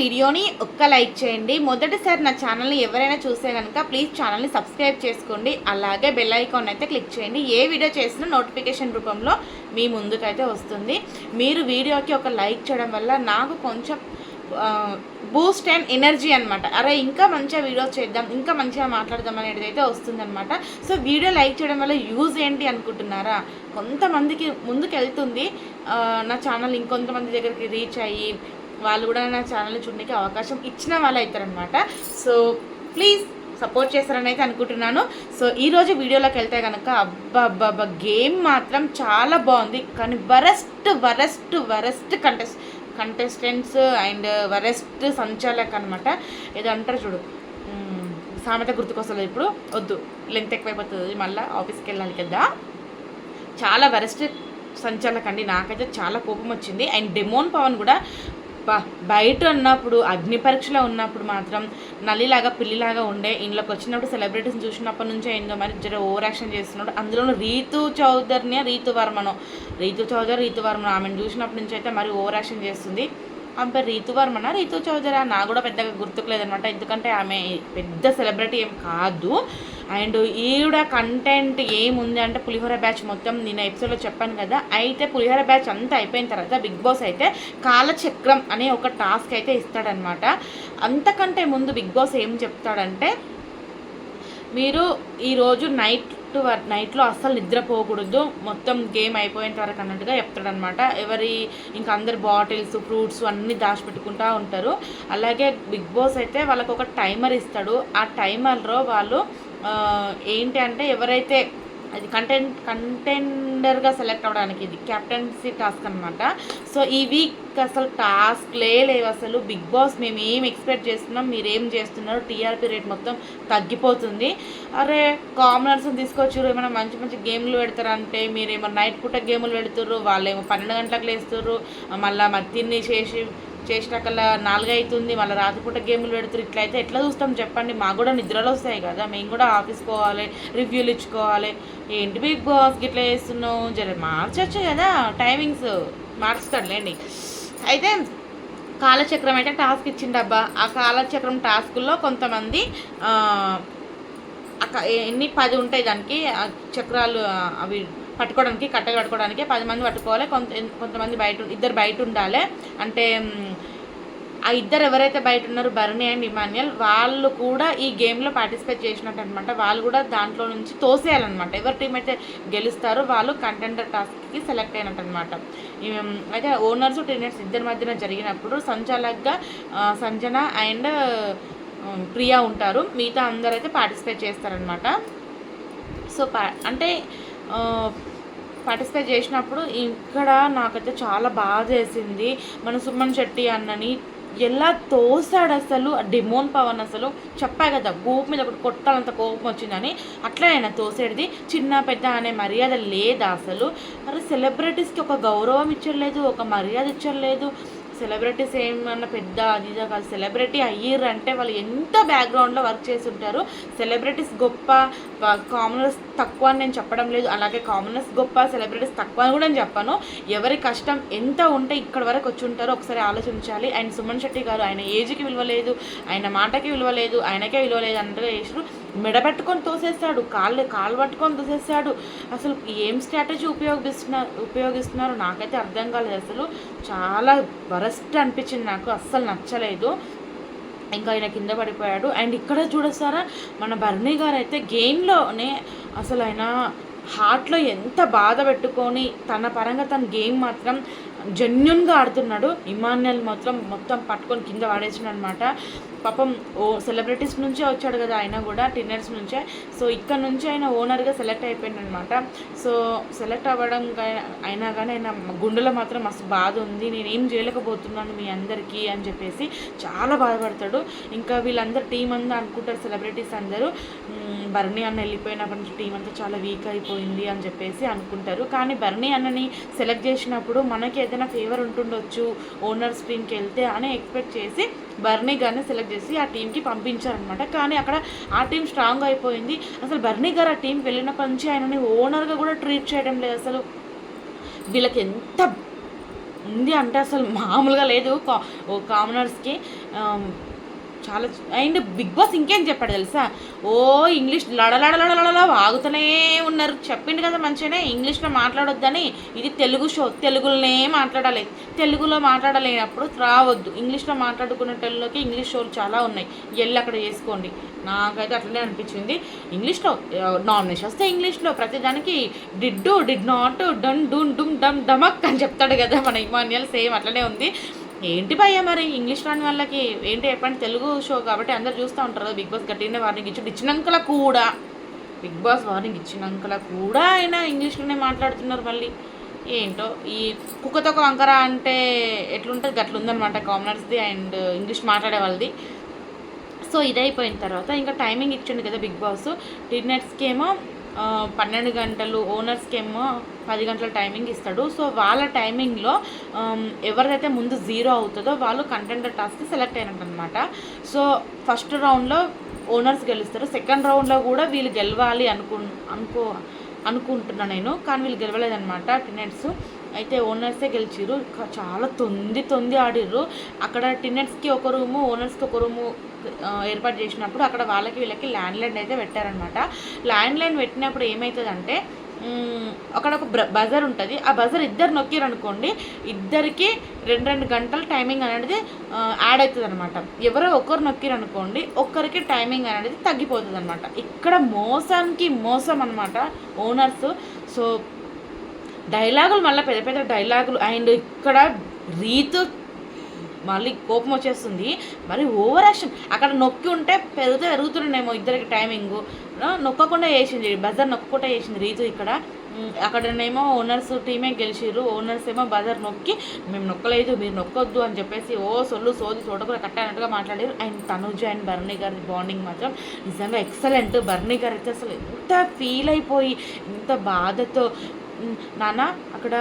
వీడియోని ఒక్క లైక్ చేయండి. మొదటిసారి నా ఛానల్ని ఎవరైనా చూస్తే కనుక ప్లీజ్ ఛానల్ని సబ్స్క్రైబ్ చేసుకోండి. అలాగే బెల్ ఐకాన్ అయితే క్లిక్ చేయండి. ఏ వీడియో చేసినా నోటిఫికేషన్ రూపంలో మీ ముందుకైతే వస్తుంది. మీరు వీడియోకి ఒక లైక్ చేయడం వల్ల నాకు కొంచెం బూస్ట్ అండ్ ఎనర్జీ అనమాట. అరే ఇంకా మంచిగా వీడియోస్ చేద్దాం, ఇంకా మంచిగా మాట్లాడదాం అనేది అయితే వస్తుందన్నమాట. సో వీడియో లైక్ చేయడం వల్ల యూజ్ ఏంటి అనుకుంటున్నారా? కొంతమందికి ముందుకు వెళ్తుంది నా ఛానల్, ఇంకొంతమంది దగ్గరికి రీచ్ అయ్యి వాళ్ళు కూడా నా ఛానల్ని చూడడానికి అవకాశం ఇచ్చిన వాళ్ళు అవుతారనమాట. సో ప్లీజ్ సపోర్ట్ చేస్తారని అయితే అనుకుంటున్నాను. సో ఈరోజు వీడియోలోకి వెళ్తే కనుక అబ్బా గేమ్ మాత్రం చాలా బాగుంది. కానీ వరెస్ట్ కంటెస్టెంట్స్ అండ్ వరెస్ట్ సంచాలక్ అనమాట. ఏదో అంటారు చూడు, సామెత గుర్తుకొస్తుంది ఇప్పుడు, వద్దు లెంత్ ఎక్కువైపోతుంది, మళ్ళీ ఆఫీస్కి వెళ్ళాలి కదా. చాలా వరెస్ట్ సంచాలక్ అండి. నాకైతే చాలా కోపం వచ్చింది. అండ్ డెమోన్ పవన్ కూడా బయట ఉన్నప్పుడు, అగ్ని పరీక్షలో ఉన్నప్పుడు మాత్రం నల్లిలాగా పిల్లిలాగా ఉండే, ఇంట్లోకి వచ్చినప్పుడు సెలబ్రిటీస్ని చూసినప్పటి నుంచే ఏందో మరి జర ఓవర్ యాక్షన్ చేస్తున్నాడు. అందులోనూ రీతు చౌదరి ఆమెను చూసినప్పటి నుంచి అయితే మరి ఓవర్ యాక్షన్ చేస్తుంది. ఆమె పేరు రీతు చౌదరా నాకు కూడా పెద్దగా గుర్తుకు లేదనమాట, ఎందుకంటే ఆమె పెద్ద సెలబ్రిటీ ఏం కాదు. అండ్ ఈవిడ కంటెంట్ ఏముంది అంటే పులిహోర బ్యాచ్ మొత్తం నేను ఎపిసోడ్లో చెప్పాను కదా. అయితే పులిహోర బ్యాచ్ అంతా అయిపోయిన తర్వాత బిగ్ బాస్ అయితే కాలచక్రం అనే ఒక టాస్క్ అయితే ఇస్తాడనమాట. అంతకంటే ముందు బిగ్ బాస్ ఏం చెప్తాడంటే, మీరు ఈరోజు నైట్లో అస్సలు నిద్రపోకూడదు, మొత్తం గేమ్ అయిపోయేంత వరకు అన్నట్టుగా చెప్తాడనమాట. ఇంకా అందరు బాటిల్స్, ఫ్రూట్స్ అన్నీ దాచిపెట్టుకుంటూ ఉంటారు. అలాగే బిగ్ బాస్ అయితే వాళ్ళకు ఒక టైమర్ ఇస్తాడు. ఆ టైమర్లో వాళ్ళు ఏంటి అంటే, ఎవరైతే అది కంటెండర్గా సెలెక్ట్ అవ్వడానికి ఇది క్యాప్టెన్సీ టాస్క్ అనమాట. సో ఈ వీక్ అసలు టాస్క్లే లేవు. అసలు బిగ్ బాస్ మేము ఏం ఎక్స్పెక్ట్ చేస్తున్నాం, మీరేం చేస్తున్నారు, టీఆర్పీ రేట్ మొత్తం తగ్గిపోతుంది. అరే కామనర్స్ని తీసుకొచ్చారు, ఏమైనా మంచి గేమ్లు పెడతారంటే మీరేమో నైట్ పూట గేములు పెడుతుర్రు, వాళ్ళేమో 12 గంటలకు లేస్తుర్రు, మళ్ళీ మధ్యని చేసినాకల్లా 4 అవుతుంది, మళ్ళీ రాత్రిపూట గేములు పెడుతురు. ఇట్లయితే ఎట్లా చూస్తాం చెప్పండి? మాకు కూడా నిద్రలు వస్తాయి కదా, మేము కూడా ఆఫీస్ పోవాలి, రివ్యూలు ఇచ్చుకోవాలి. ఏంటి బిగ్ బాస్ ఇట్లా చేస్తున్నావు, జర మార్చచ్చు కదా, టైమింగ్స్ మార్చుతాడులేండి. అయితే కాలచక్రం అయితే టాస్క్ ఇచ్చిండబ్బా. ఆ కాలచక్రం టాస్కుల్లో కొంతమంది ఎన్ని 10 ఉంటాయి దానికి చక్రాలు, అవి పట్టుకోవడానికి కట్టెలు పట్టుకోవడానికి 10 మంది పట్టుకోవాలి. కొంతమంది ఇద్దరు బయట ఉండాలి. అంటే ఆ ఇద్దరు ఎవరైతే బయట ఉన్నారో బర్నీ అండ్ ఇమాన్యుయల్, వాళ్ళు కూడా ఈ గేమ్లో పార్టిసిపేట్ చేసినట్టు అనమాట. వాళ్ళు కూడా దాంట్లో నుంచి తోసేయాలన్నమాట. ఎవరి టీం అయితే గెలుస్తారో వాళ్ళు కంటెండర్ టాస్క్కి సెలెక్ట్ అయినట్టు అనమాట. అయితే ఓనర్స్ ట్రైనర్స్ ఇద్దరి మధ్యన జరిగినప్పుడు సంచాలక్గా సంజన అండ్ ప్రియా ఉంటారు. మిగతా అందరూ అయితే పార్టిసిపేట్ చేస్తారనమాట. సో పార్టిసిపేట్ చేసినప్పుడు ఇక్కడ నాకైతే చాలా బాధ వేసింది. మన సుమన్ శెట్టి అన్నని ఎలా తోసాడు అసలు. డెమోన్ పవన్ అసలు చెప్పా కదా, గోపు మీద ఒకటి కొట్టాలంత కోపం వచ్చిందని. అట్లనైనా తోసేది, చిన్న పెద్ద అనే మర్యాద లేదా అసలు? మరి సెలబ్రిటీస్కి ఒక గౌరవం ఇచ్చలేదు, ఒక మర్యాద ఇచ్చలేదు. సెలబ్రిటీస్ ఏమన్నా పెద్ద అదిగా కాదు. సెలబ్రిటీ అయ్యారంటే వాళ్ళు ఎంత బ్యాక్గ్రౌండ్లో వర్క్ చేసి ఉంటారు. సెలబ్రిటీస్ గొప్ప, కామనర్స్ తక్కువ అని నేను చెప్పడం లేదు. అలాగే కామనర్స్ గొప్ప, సెలబ్రిటీస్ తక్కువ అని కూడా నేను చెప్పాను. ఎవరి కష్టం ఎంత ఉంటే ఇక్కడ వరకు వచ్చి ఉంటారో ఒకసారి ఆలోచించాలి. అండ్ సుమన్ శెట్టి గారు, ఆయన ఏజ్కి విలువ లేదు, ఆయన మాటకి విలువ లేదు, ఆయనకే విలువ లేదు అన్నట్టుగా చేసారు. మెడ పెట్టుకొని తోసేస్తాడు, కాళ్ళు పట్టుకొని తోసేస్తాడు. అసలు ఏం స్ట్రాటజీ ఉపయోగిస్తున్నారు నాకైతే అర్థం కాలేదు. అసలు చాలా వరస్ట్ అనిపించింది నాకు, అస్సలు నచ్చలేదు. ఇంకా ఆయన కింద పడిపోయాడు. అండ్ ఇక్కడ చూడస్తారా, మన బర్నీ గారు అయితే గేమ్లోనే అసలు ఆయన హార్ట్లో ఎంత బాధ పెట్టుకొని తన పరంగా తన గేమ్ మాత్రం జెన్యున్గా ఆడుతున్నాడు. ఇమాన్యుయల్ మొత్తం పట్టుకొని కింద పడేసినాడు అనమాట. పాపం సెలబ్రిటీస్ నుంచే వచ్చాడు కదా ఆయన కూడా, టిన్నర్స్ నుంచే. సో ఇక్కడ నుంచి ఆయన ఓనర్గా సెలెక్ట్ అయిపోయింది అనమాట. సో సెలెక్ట్ అవ్వడం అయినా కానీ ఆయన గుండెలో మాత్రం మస్తు బాధ ఉంది. నేనేం చేయలేకపోతున్నాను మీ అందరికీ అని చెప్పేసి చాలా బాధపడతాడు. ఇంకా వీళ్ళందరూ టీం అంతా అనుకుంటారు, సెలబ్రిటీస్ అందరూ బర్నీ అన్న వెళ్ళిపోయినప్పటి నుంచి టీం అంతా చాలా వీక్ అయిపోయింది అని చెప్పేసి అనుకుంటారు. కానీ బర్నీ అన్నని సెలెక్ట్ చేసినప్పుడు మనకి ఏదైనా ఫేవర్ ఉంటుండొచ్చు ఓనర్స్ టీంకి వెళ్తే అని ఎక్స్పెక్ట్ చేసి బర్నీ గారిని సెలెక్ట్ చేసి ఆ టీంకి పంపించారనమాట. కానీ అక్కడ ఆ టీం స్ట్రాంగ్ అయిపోయింది. అసలు బర్నీ గారు ఆ టీంకి వెళ్ళినప్పటి నుంచి ఆయనని ఓనర్గా కూడా ట్రీట్ చేయడం లేదు. అసలు వీళ్ళకి ఎంత ఉంది అంటే అసలు మామూలుగా లేదు కామనర్స్కి. చాలా. అండ్ బిగ్ బాస్ ఇంకేం చెప్పాడు తెలుసా, ఓ ఇంగ్లీష్ లడలడలడల వాగుతూనే ఉన్నారు. చెప్పిండు కదా మంచిగానే ఇంగ్లీష్లో మాట్లాడొద్దని. ఇది తెలుగు షో, తెలుగులోనే మాట్లాడాలి. తెలుగులో మాట్లాడలేనప్పుడు రావద్దు. ఇంగ్లీష్లో మాట్లాడుకునేటోళ్ళకి ఇంగ్లీష్ షోలు చాలా ఉన్నాయి, వెళ్ళి అక్కడ చేసుకోండి. నాకైతే అట్లనే అనిపించింది. ఇంగ్లీష్లో నామినేషన్ వస్తే ఇంగ్లీష్లో ప్రతిదానికి డిడ్ నాట్ డన్ డూన్ డుమ్ డమ్ డమక్ అని చెప్తాడు కదా మన ఇమాన్యుయల్. సేమ్ అట్లనే ఉంది. ఏంటి భయ్య మరి ఇంగ్లీష్ రాని వాళ్ళకి ఏంటి చెప్పండి, తెలుగు షో కాబట్టి అందరు చూస్తూ ఉంటారు కదా. బిగ్ బాస్ గట్టిగానే వార్నింగ్ ఇచ్చినాకలా కూడా, బిగ్ బాస్ వార్నింగ్ ఇచ్చినాకలా కూడా ఆయన ఇంగ్లీష్లోనే మాట్లాడుతున్నారు మళ్ళీ. ఏంటో ఈ కుక్కతో వంకర అంటే ఎట్లుంటుంది గట్లుందనమాట కామనర్స్ది అండ్ ఇంగ్లీష్ మాట్లాడే వాళ్ళది. సో ఇదైపోయిన తర్వాత ఇంకా టైమింగ్ ఇచ్చిండు కదా బిగ్ బాస్. టీనెట్స్కి ఏమో 12 గంటలు, ఓనర్స్కి ఏమో 10 గంటల టైమింగ్ ఇస్తాడు. సో వాళ్ళ టైమింగ్లో ఎవరిదైతే ముందు 0 అవుతుందో వాళ్ళు కంటెండర్ టాస్క్ సెలెక్ట్ అయినట్టు అనమాట. సో ఫస్ట్ రౌండ్లో ఓనర్స్ గెలుస్తారు. సెకండ్ రౌండ్లో కూడా వీళ్ళు గెలవాలి అనుకుంటున్నా నేను, కానీ వీళ్ళు గెలవలేదనమాట టినెట్స్. అయితే ఓనర్సే గెలిచిర్రు. చాలా తొంది ఆడిర్రు. అక్కడ టినెట్స్కి ఒక రూము, ఓనర్స్కి ఒక రూము ఏర్పాటు చేసినప్పుడు అక్కడ వాళ్ళకి వీళ్ళకి ల్యాండ్ అయితే పెట్టారనమాట. ల్యాండ్ పెట్టినప్పుడు ఏమవుతుందంటే అక్కడ ఒక బజర్ ఉంటుంది. ఆ బజర్ ఇద్దరు నొక్కిరనుకోండి, ఇద్దరికి 2 గంటల టైమింగ్ అనేది యాడ్ అవుతుంది అనమాట. ఎవరో ఒకరు నొక్కిరనుకోండి, ఒక్కరికి టైమింగ్ అనేది తగ్గిపోతుంది అనమాట. ఇక్కడ మోసానికి మోసం అనమాట ఓనర్స్. సో డైలాగులు మళ్ళీ పెద్ద పెద్ద డైలాగులు. అండ్ ఇక్కడ రీతు మళ్ళీ కోపం వచ్చేస్తుంది, మరి ఓవర్ యాక్షన్. అక్కడ నొక్కి ఉంటే పెరుగుతుండేమో ఇద్దరికి టైమింగు, నొక్కకుండా చేసింది, బజర్ నొక్కకుండా చేసింది రీతు. ఇక్కడ అక్కడనేమో ఓనర్స్ టీమే గెలిచిర్రు. ఓనర్స్ ఏమో బజర్ నొక్కి మేము నొక్కలేదు, మీరు నొక్కొద్దు అని చెప్పేసి సోది చోటకూర కట్టానట్టుగా మాట్లాడారు. అండ్ తనుజ అండ్ బర్నీ గారి బాండింగ్ మాత్రం నిజంగా ఎక్సలెంట్. బర్నీ గారు అయితే అసలు ఎంత ఫీల్ అయిపోయి, ఎంత బాధతో, నాన్న అక్కడ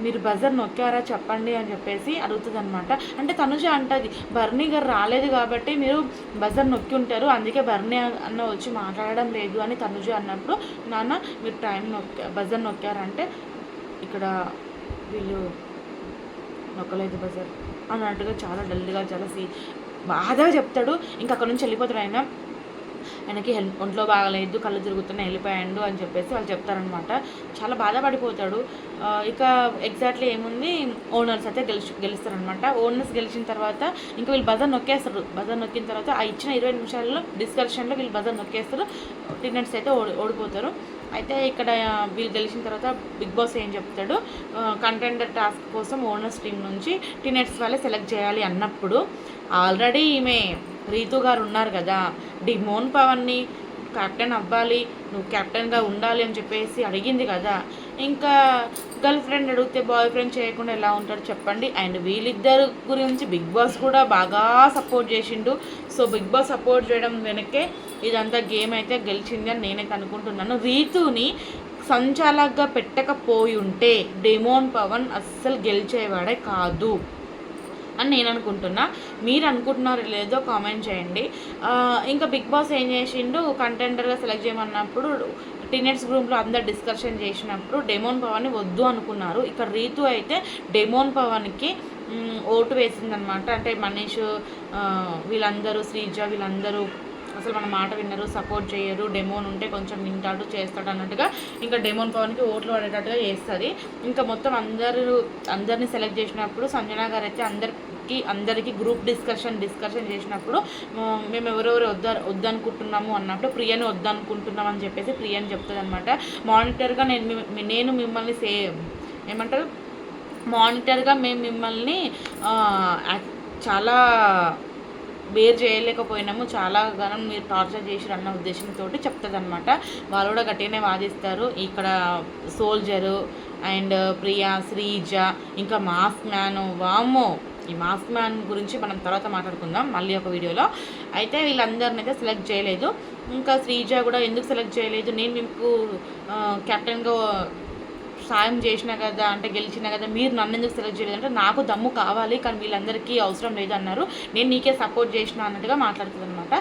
మీరు బజర్ నొక్కారా చెప్పండి అని చెప్పేసి అడుగుతుంది అనమాట. అంటే తనుజ అంటది, బర్నీ గారు రాలేదు కాబట్టి మీరు బజర్ నొక్కి ఉంటారు, అందుకే బర్నీ అన్న వచ్చి మాట్లాడడం లేదు అని తనుజ అన్నప్పుడు, నాన్న మీరు బజర్ నొక్కారంటే ఇక్కడ వీళ్ళు నొక్కలేదు బజర్ అన్నట్టుగా చాలా డల్గా చాలా బాధగా చెప్తాడు. ఇంకా అక్కడ నుంచి వెళ్ళిపోతాడు ఆయన. ఆయనకి ఒంట్లో బాగలేదు, కళ్ళు తిరుగుతున్నాయి, వెళ్ళిపోయాడు అని చెప్పేసి వాళ్ళు చెప్తారనమాట. చాలా బాధపడిపోతాడు. ఇక ఎగ్జాక్ట్లీ ఏముంది, ఓనర్స్ అయితే గెలుస్తారనమాట. ఓనర్స్ గెలిచిన తర్వాత ఇంకా వీళ్ళు బజర్ నొక్కేస్తారు. బజర్ నొక్కిన తర్వాత ఆ ఇచ్చిన 20 నిమిషాల్లో డిస్కషన్లో వీళ్ళు బజర్ నొక్కేస్తారు. టినెట్స్ అయితే ఓడిపోతారు. అయితే ఇక్కడ వీళ్ళు గెలిచిన తర్వాత బిగ్ బాస్ ఏం చెప్తాడు, కంటెండర్ టాస్క్ కోసం ఓనర్స్ టీం నుంచి టినెట్స్ వాళ్ళే సెలెక్ట్ చేయాలి అన్నప్పుడు, ఆల్రెడీ ఈమె రీతు గారు ఉన్నారు కదా, డిమోన్ పవన్ని కెప్టెన్ అవ్వాలి, నువ్వు కెప్టెన్గా ఉండాలి అని చెప్పేసి అడిగింది కదా. ఇంకా గర్ల్ ఫ్రెండ్ అడిగితే బాయ్ ఫ్రెండ్ చేయకుండా ఎలా ఉంటాడు చెప్పండి. అండ్ వీళ్ళిద్దరు గురించి బిగ్ బాస్ కూడా బాగా సపోర్ట్ చేసిండు. సో బిగ్ బాస్ సపోర్ట్ చేయడం వెనకే ఇదంతా గేమ్ అయితే గెలిచింది అని నేనైతే అనుకుంటున్నాను. రీతుని సంచాలకుగా పెట్టకపోయి ఉంటే డిమోన్ పవన్ అస్సలు గెలిచేవాడే కాదు అని నేను అనుకుంటున్నా. మీరు అనుకుంటున్నారో లేదో కామెంట్ చేయండి. ఇంకా బిగ్ బాస్ ఏం చేసిండు, కంటెండర్గా సెలెక్ట్ చేయమన్నప్పుడు టీనేట్స్ గ్రూప్లో అందరు డిస్కషన్ చేసినప్పుడు డెమోన్ పవన్ని వద్దు అనుకున్నారు. ఇక్కడ రీతు అయితే డెమోన్ పవన్కి ఓటు వేసిందనమాట. అంటే మనీష్ వీళ్ళందరూ, శ్రీజ వీళ్ళందరూ అసలు మన మాట విన్నరు, సపోర్ట్ చేయరు, డెమోన్ ఉంటే కొంచెం వింటాడు చేస్తాడు అన్నట్టుగా ఇంకా డెమోన్ పవన్కి ఓట్లు పడేటట్టుగా చేస్తుంది. ఇంకా మొత్తం అందరినీ సెలెక్ట్ చేసినప్పుడు సంజన గారు అయితే అందరికీ గ్రూప్ డిస్కషన్ చేసినప్పుడు మేము ఎవరెవరు వద్దనుకుంటున్నాము అన్నప్పుడు ప్రియని వద్దనుకుంటున్నాం అని చెప్పేసి ప్రియని చెప్తుంది అనమాట. మానిటర్గా నేను మిమ్మల్ని ఏమంటారు, మానిటర్గా మేము మిమ్మల్ని చాలా బేర్ చేయలేకపోయినాము, చాలా గానం మీరు టార్చర్ చేసిరు అన్న ఉద్దేశంతో చెప్తుంది అనమాట. వాళ్ళు కూడా గట్టిగానే వాదిస్తారు. ఇక్కడ సోల్జరు అండ్ ప్రియా, శ్రీజ, ఇంకా మాస్క్ మ్యాన్, వామ్మో ఈ మాస్క్ మ్యాన్ గురించి మనం తర్వాత మాట్లాడుకుందాం మళ్ళీ ఒక వీడియోలో. అయితే వీళ్ళందరిని అయితే సెలెక్ట్ చేయలేదు. ఇంకా శ్రీజ కూడా ఎందుకు సెలెక్ట్ చేయలేదు, నేను మీకు కెప్టెన్గా సాయం చేసినా కదా, అంటే గెలిచినా కదా, మీరు నన్ను ఎందుకు సెలెక్ట్ చేయలేదు అంటే నాకు దమ్ము కావాలి కానీ వీళ్ళందరికీ అవసరం లేదన్నారు, నేను నీకే సపోర్ట్ చేసిన అన్నట్టుగా మాట్లాడుతుంది అనమాట.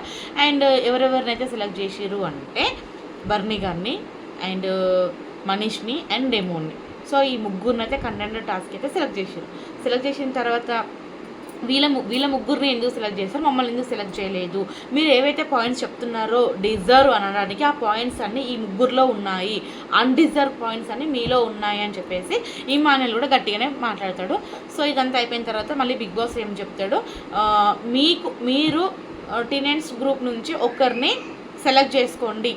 అండ్ ఎవరెవరినైతే సెలెక్ట్ చేసిరు అంటే బర్నీ గారిని అండ్ మనీష్ని అండ్ డెమోన్ని. సో ఈ ముగ్గురినైతే కంటెండర్ టాస్క్ అయితే సెలెక్ట్ చేసారు. సెలెక్ట్ చేసిన తర్వాత వీళ్ళ ముగ్గురిని ఎందుకు సెలెక్ట్ చేస్తారు, మమ్మల్ని ఎందుకు సెలెక్ట్ చేయలేదు, మీరు ఏవైతే పాయింట్స్ చెప్తున్నారో డిజర్వ్ అనడానికి ఆ పాయింట్స్ అన్నీ ఈ ముగ్గురులో ఉన్నాయి, అన్డిజర్వ్ పాయింట్స్ అన్నీ మీలో ఉన్నాయి అని చెప్పేసి ఇమాన్యుయల్ కూడా గట్టిగానే మాట్లాడతాడు. సో ఇదంతా అయిపోయిన తర్వాత మళ్ళీ బిగ్ బాస్ ఏం చెప్తాడు, మీరు టీనేజ్ గ్రూప్ నుంచి ఒకరిని సెలెక్ట్ చేసుకోండి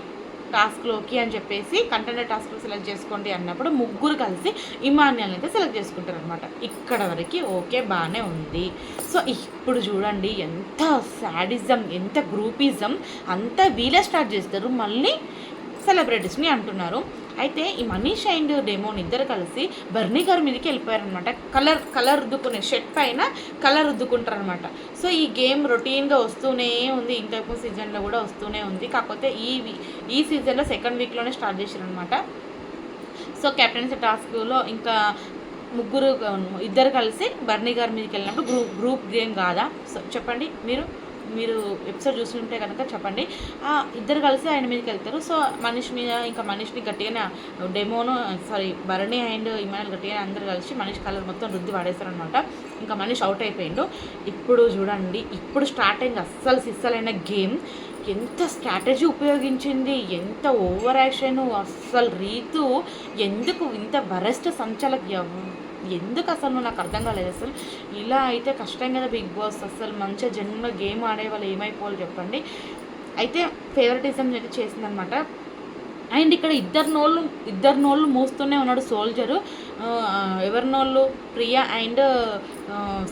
టాస్క్లోకి అని చెప్పేసి, కంటెండర్ టాస్క్లో సెలెక్ట్ చేసుకోండి అన్నప్పుడు ముగ్గురు కలిసి ఇమాన్యుయల్ని అయితే సెలెక్ట్ చేసుకుంటారు అనమాట. ఇక్కడ వరకు ఓకే బాగానే ఉంది. సో ఇప్పుడు చూడండి ఎంత సాడిజం, ఎంత గ్రూపిజం అంతా వీళ్ళే స్టార్ట్ చేస్తారు, మళ్ళీ సెలబ్రిటీస్ని అంటున్నారు. అయితే ఈ మనీష్ అండ్ డెమోన్ ఇద్దరు కలిసి బర్నీ గారి మీదకి వెళ్ళిపోయారనమాట. కలర్ రుద్దుకునే షర్ట్ పైన కలర్ రుద్దుకుంటారు అనమాట. సో ఈ గేమ్ రొటీన్గా వస్తూనే ఉంది, ఇంతకు సీజన్లో కూడా వస్తూనే ఉంది. కాకపోతే ఈ సీజన్లో సెకండ్ వీక్లోనే స్టార్ట్ చేశారనమాట. సో కెప్టెన్సీ టాస్క్లో ఇంకా ఇద్దరు కలిసి బర్నీ గారి మీదకి వెళ్ళినప్పుడు గ్రూప్ గేమ్ కాదా? సో చెప్పండి, మీరు ఎపిసోడ్ చూస్తుంటే కనుక చెప్పండి. ఇద్దరు కలిసి ఆయన మీదకి వెళ్తారు. సో మనీష్ని గట్టిగానే బర్నీ అండ్ ఇమాన్యుయల్ గట్టిగా అందరు కలిసి మనీష్ కలర్ మొత్తం రుద్ది వాడేస్తారనమాట. ఇంకా మనీష్ అవుట్ అయిపోయిండు. ఇప్పుడు చూడండి, ఇప్పుడు స్టార్ట్ అయింది అస్సలు సిస్సలైన గేమ్. ఎంత స్ట్రాటజీ ఉపయోగించింది, ఎంత ఓవర్ యాక్షన్, అస్సలు రీతు ఎందుకు ఇంత వరెస్ట్ సంచలక్ ఎందుకు అసలు నాకు అర్థం కాలేదు. అసలు ఇలా అయితే కష్టం కదా బిగ్ బాస్, అసలు మంచిగా జన్మ గేమ్ ఆడే వాళ్ళు ఏమైపోవాలి చెప్పండి. అయితే ఫేవరెటిజం అయితే చేసిందనమాట. అండ్ ఇక్కడ ఇద్దరు నోళ్ళు మూస్తూనే ఉన్నాడు సోల్జరు. ఎవరినోళ్ళు, Priya and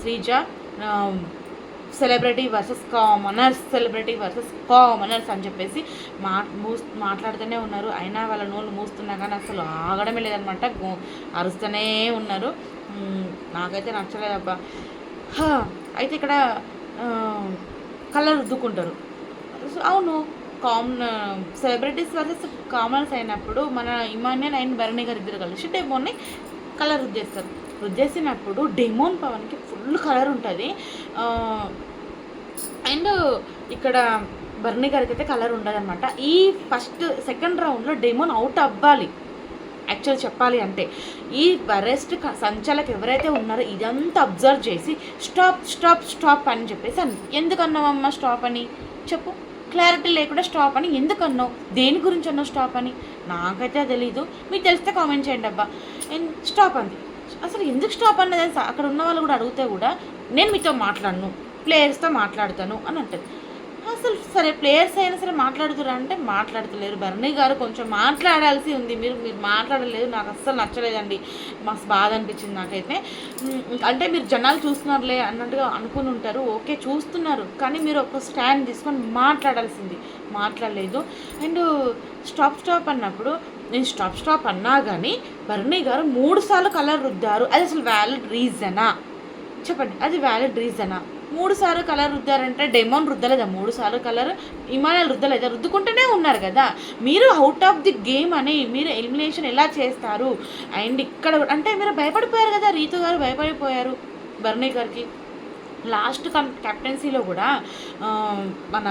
Sreeja celebrity versus commoners అని చెప్పేసి మాట్లాడుతూనే ఉన్నారు. అయినా వాళ్ళ నోళ్ళు మూస్తున్నా కానీ అసలు ఆగడమే లేదనమాట, అరుస్తూనే ఉన్నారు. నాకైతే నచ్చలేదబ్బా. అయితే ఇక్కడ కలర్ రుద్దుకుంటారు. అవును, సెలబ్రిటీస్ వర్సెస్ కామనర్స్ అయినప్పుడు మన ఇమాన్యుయల్ అండ్ బర్నీ గారు ఇద్దరు కలిసి డెమోన్ని కలర్ రుద్దేసినప్పుడు డెమోన్ పవన్కి ఫుల్ కలర్ ఉంటుంది. అండ్ ఇక్కడ బర్నీ గారికి అయితే కలర్ ఉండదు అనమాట. ఈ సెకండ్ రౌండ్లో డెమోన్ అవుట్ అవ్వాలి యాక్చువల్ చెప్పాలి అంటే. ఈ వరెస్ట్ సంచాలకు ఎవరైతే ఉన్నారో ఇదంతా అబ్జర్వ్ చేసి స్టాప్ అని చెప్పేసి ఎందుకు అన్నావమ్మా స్టాప్ అని చెప్పు, క్లారిటీ లేకుండా స్టాప్ అని ఎందుకు అన్నావు, దేని గురించి అన్నావు స్టాప్ అని నాకైతే తెలీదు. మీకు తెలిస్తే కామెంట్ చేయండి అబ్బా. స్టాప్ అంది, అసలు ఎందుకు స్టాప్ అన్నది అక్కడ ఉన్న వాళ్ళు కూడా అడిగితే కూడా నేను మీతో మాట్లాడను, ప్లేయర్స్తో మాట్లాడతాను అని అంటుంది. అసలు సరే ప్లేయర్స్ అయినా సరే మాట్లాడుతురా అంటే మాట్లాడతలేరు. బర్నీ గారు కొంచెం మాట్లాడాల్సి ఉంది, మీరు మాట్లాడలేదు. నాకు అస్సలు నచ్చలేదండి, మస్తు బాధ అనిపించింది నాకైతే. అంటే మీరు జనాలు చూస్తున్నారులే అన్నట్టుగా అనుకుని ఉంటారు, ఓకే చూస్తున్నారు, కానీ మీరు ఒక స్టాండ్ తీసుకొని మాట్లాడలేదు. అండ్ స్టాప్ అన్నప్పుడు నేను స్టాప్ అన్నా కానీ బర్నీ గారు 3 సార్లు కలర్ రుద్దారు. అది అసలు వ్యాలిడ్ రీజనా చెప్పండి, అది వ్యాలిడ్ రీజనా? 3 సార్లు కలర్ రుద్దారంటే డెమోన్ రుద్దలేదా 3 సార్లు కలర్, ఇమాన్యుయల్ రుద్దలేదా? రుద్దుకుంటూనే ఉన్నారు కదా. మీరు అవుట్ ఆఫ్ ది గేమ్ అని మీరు ఎలిమినేషన్ ఎలా చేస్తారు? అండ్ ఇక్కడ అంటే మీరు భయపడిపోయారు కదా, రీతు గారు భయపడిపోయారు బర్నీ గారికి. లాస్ట్ కెప్టెన్సీలో కూడా మన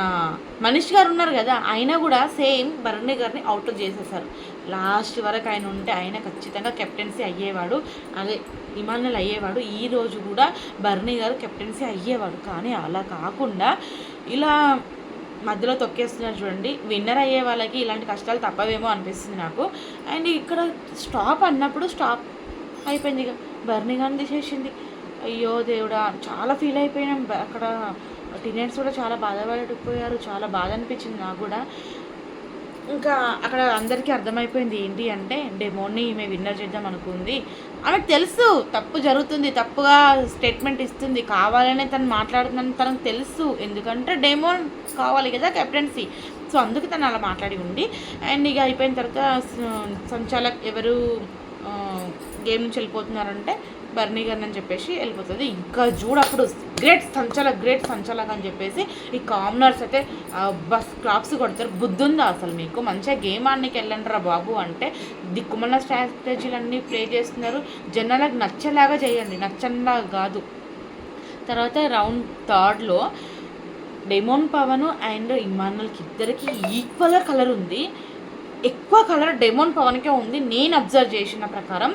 మనీష్ గారు ఉన్నారు కదా, ఆయన కూడా సేమ్ బర్నీ గారిని అవుట్ చేసేసారు. లాస్ట్ వరకు ఆయన ఉంటే ఆయన ఖచ్చితంగా కెప్టెన్సీ అయ్యేవాడు, అదే ఇమాన్యుయల్ అయ్యేవాడు. ఈరోజు కూడా బర్నీ గారు కెప్టెన్సీ అయ్యేవాడు. కానీ అలా కాకుండా ఇలా మధ్యలో తొక్కేస్తున్నారు చూడండి. విన్నర్ అయ్యే వాళ్ళకి ఇలాంటి కష్టాలు తప్పవేమో అనిపిస్తుంది నాకు. అండ్ ఇక్కడ స్టాప్ అన్నప్పుడు స్టాప్ అయిపోయింది, ఇక బర్నీ గారిని తీసేసింది. అయ్యో దేవుడా, చాలా ఫీల్ అయిపోయినాం. అక్కడ టీనేజర్స్ కూడా చాలా బాధపడిపోయారు, చాలా బాధ అనిపించింది నాకు కూడా. ఇంకా అక్కడ అందరికీ అర్థమైపోయింది ఏంటి అంటే డెమోన్ని ఈమె విన్నర్ చేద్దాం అనుకుంది. ఆమెకు తెలుసు తప్పు జరుగుతుంది, తప్పుగా స్టేట్మెంట్ ఇస్తుంది, కావాలనే తను మాట్లాడుతుందని తనకు తెలుసు. ఎందుకంటే డెమోన్ కావాలి కదా కెప్టెన్సీ, సో అందుకే తను అలా మాట్లాడి ఉంది. అండ్ ఇక అయిపోయిన తర్వాత సంచాలక్ ఎవరు గేమ్ నుంచి వెళ్ళిపోతున్నారంటే బర్నీ గారిని అని చెప్పేసి వెళ్ళిపోతుంది. ఇంకా చూడప్పుడు గ్రేట్ సంచలక్ అని చెప్పేసి ఈ కామనర్స్ అయితే బస్ క్లాప్స్ కొడతారు. బుద్ధుందా అసలు మీకు? మంచిగా గేమ్ ఆడడానికి వెళ్ళండిరా బాబు అంటే దిక్కుమల్ల స్ట్రాటజీలన్నీ ప్లే చేస్తున్నారు. జనాలకు నచ్చేలాగా చేయండి, నచ్చనిలా కాదు. తర్వాత రౌండ్ 3లో డెమోన్ పవన్ అండ్ ఇమాన్యుయల్కి ఇద్దరికి ఈక్వల్గా కలర్ ఉంది. ఎక్కువ కలర్ డెమోన్ పవన్కే ఉంది నేను అబ్జర్వ్ చేసిన ప్రకారం.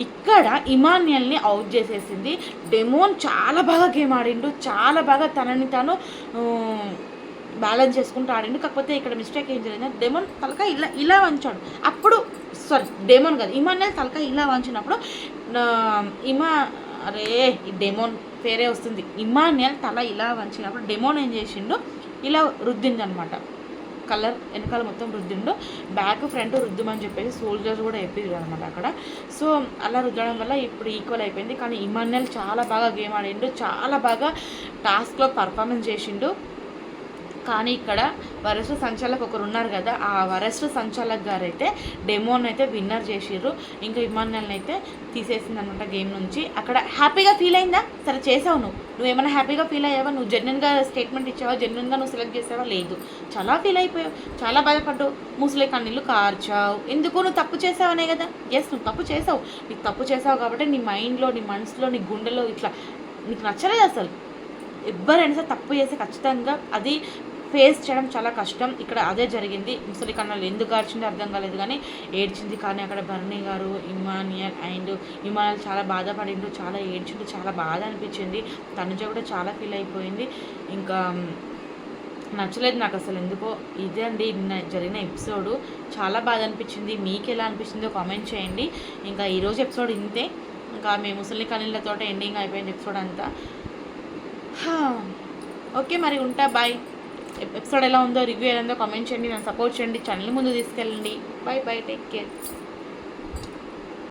ఇక్కడ ఇమాన్యుయల్ని అవుట్ చేసేసింది. డెమోన్ చాలా బాగా గేమ్ ఆడిండు, చాలా బాగా తనని తాను బ్యాలెన్స్ చేసుకుంటూ ఆడిండు. కాకపోతే ఇక్కడ మిస్టేక్ ఏం జరిగిందంటే డెమోన్ తలకాయ ఇలా వంచాడు. అప్పుడు డెమోన్ కాదు, ఇమాన్యుయల్ తలకాయ ఇలా వంచినప్పుడు అరే ఈ డెమోన్ పేరే వస్తుంది. ఇమాన్యుయల్ తల ఇలా వంచినప్పుడు డెమోన్ ఏం చేసిండు, ఇలా రుద్దింది అనమాట. కలర్ వెనకాల మొత్తం రుద్దిండు, బ్యాక్ ఫ్రంట్ రుద్దుమని చెప్పేసి సోల్జర్స్ కూడా చెప్పారు అనమాట అక్కడ. సో అలా రుద్దడం వల్ల ఇప్పుడు ఈక్వల్ అయిపోయింది. కానీ ఇమాన్యుయల్ చాలా బాగా గేమ్ ఆడిండు, చాలా బాగా టాస్క్లో పర్ఫార్మెన్స్ చేసిండు. కానీ ఇక్కడ వరస్ట్ సంచాలక్ ఒకరు ఉన్నారు కదా, ఆ వరస్ట్ సంచాలక్ గారు అయితే డెమోన్ అయితే విన్నర్ చేసిర్రు. ఇంకా ఇమాన్యుయల్ని అయితే తీసేసింది అనమాట గేమ్ నుంచి. అక్కడ హ్యాపీగా ఫీల్ అయిందా? సరే చేసావు, నువ్వు ఏమైనా హ్యాపీగా ఫీల్ అయ్యావా? నువ్వు జెన్యున్గా స్టేట్మెంట్ ఇచ్చావా? జెన్యున్గా నువ్వు సెలెక్ట్ చేసావా? లేదు, చాలా ఫీల్ అయిపోయావు, చాలా బాధపడ్డావు, ముసలి కన్నీళ్ళు కార్చావు. ఎందుకు? నువ్వు తప్పు చేసావనే కదా. ఎస్, నువ్వు తప్పు చేసావు. నీకు తప్పు చేసావు కాబట్టి నీ మైండ్లో, నీ మనసులో, నీ గుండెలో ఇట్లా నీకు నచ్చలేదు అసలు. ఎవరైనా సరే తప్పు చేస్తే ఖచ్చితంగా అది ఫేస్ చేయడం చాలా కష్టం. ఇక్కడ అదే జరిగింది. ముసలి కన్నాలు ఎందుకు గార్చిందో అర్థం కాలేదు, కానీ ఏడ్చింది. కానీ అక్కడ బర్నీ గారు, ఇమాన్యుయల్ చాలా బాధపడిండు, చాలా ఏడ్చిండు, చాలా బాధ అనిపించింది. తనుజ కూడా చాలా ఫీల్ అయిపోయింది. ఇంకా నచ్చలేదు నాకు అసలు ఎందుకో. ఇదే అండి నిన్న జరిగిన ఎపిసోడు, చాలా బాధ అనిపించింది. మీకు ఎలా అనిపించిందో కామెంట్ చేయండి. ఇంకా ఈరోజు ఎపిసోడ్ ఇంతే. ఇంకా మేము ముసలి కన్నీళ్ళతో ఎండింగ్ అయిపోయింది ఎపిసోడ్ అంతా. ఓకే మరి ఉంటా, బాయ్. ఎపిసోడ్ ఎలా ఉందో, రివ్యూ ఎలా ఉందో కామెంట్ చేయండి, నన్ను సపోర్ట్ చేయండి, ఛానల్ ముందు తీసుకెళ్ళండి. By by, take care.